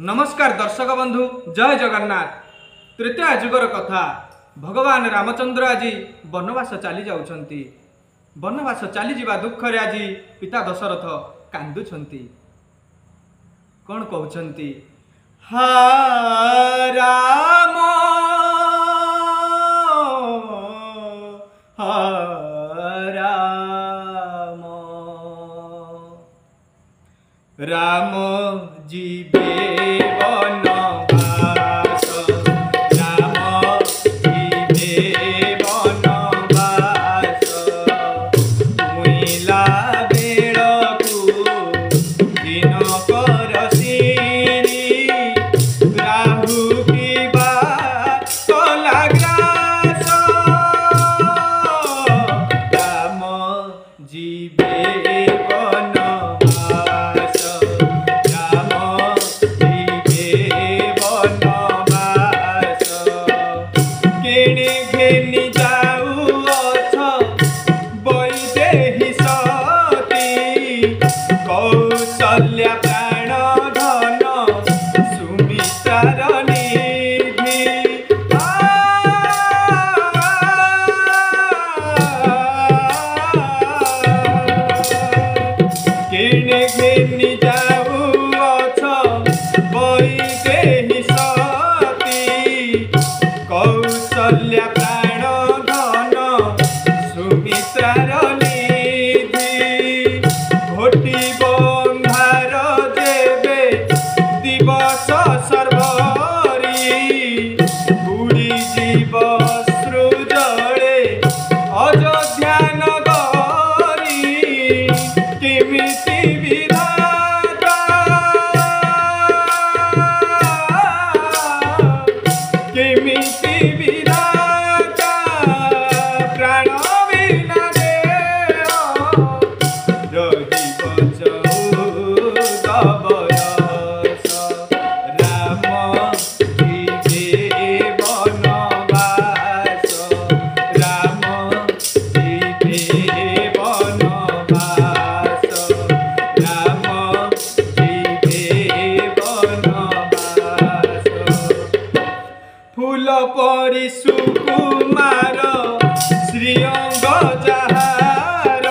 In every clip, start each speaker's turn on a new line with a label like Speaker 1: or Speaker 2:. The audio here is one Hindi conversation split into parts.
Speaker 1: नमस्कार दर्शक बंधु, जय जगन्नाथ। तृतीय जुगर कथा। भगवान रामचंद्र आज वनवास चली जाउछंती। वनवास चली जिबा दुख रे आज पिता दशरथ कांदुछंती। कौन कहउछंती? हा राम हा राम राम जीवे वनवास, राम जीवे वनवास। मुइला बेळकु दिनकर सिरी, राहु किबा कला ग्रास। राम जीवे कौशल्या प्राण धन सुमित्रार निधि। किणे घेनी जाऊअछ वैदेही सती, कौशल्या प्राण धन सुमित्रार निधि। घोटी बंधार देवे दिवस सर्वरी, बुड़ी जीव सृजले अयोध्या नगरी। केमिति विधाता केमिति विधाता, प्राण बिना देह रहिब चौदह बरस। राम जीवे वनवास, राम जीवे वनवास, राम जीवे वनवास। फूल परि सुकुमार श्रीअंग जाहार,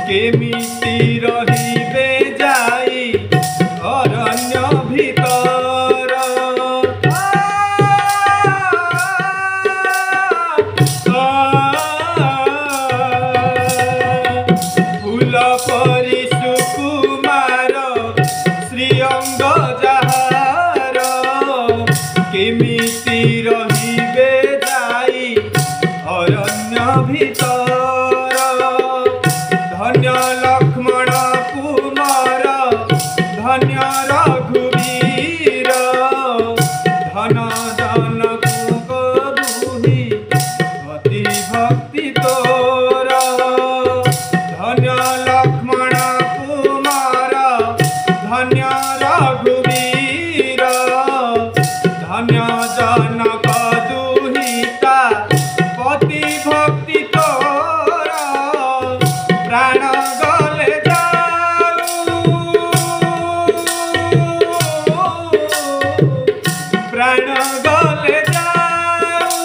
Speaker 1: केमिति रहिबे जाई अरण्य भीतर। फूल परि सुकुमार श्रीअंग जाहार, केमिति रहिबे जाई अरण्य भीतर। धन्य लक्ष्मण कुमार धन्य रघुवीर, धन जनकु दुहि अति भक्ति तोर। धन्य लक्ष्मण कुमार धन्य रघुवीर, धन्य जनक दुहिता पति भक्ति तोर। प्राण गले जाऊ, प्राण गले जाऊ,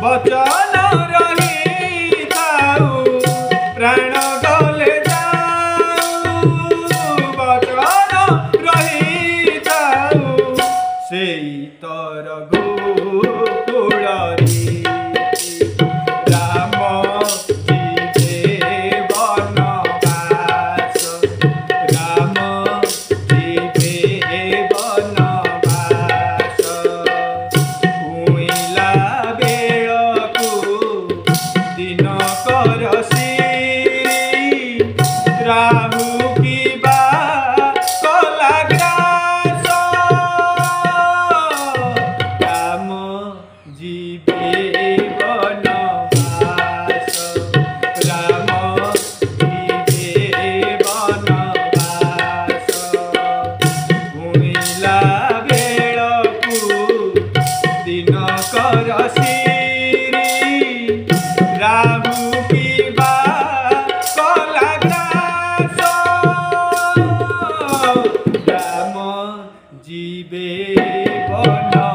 Speaker 1: वचन रही जाऊ। प्राण गले जाऊ, वचन रही जीवे बन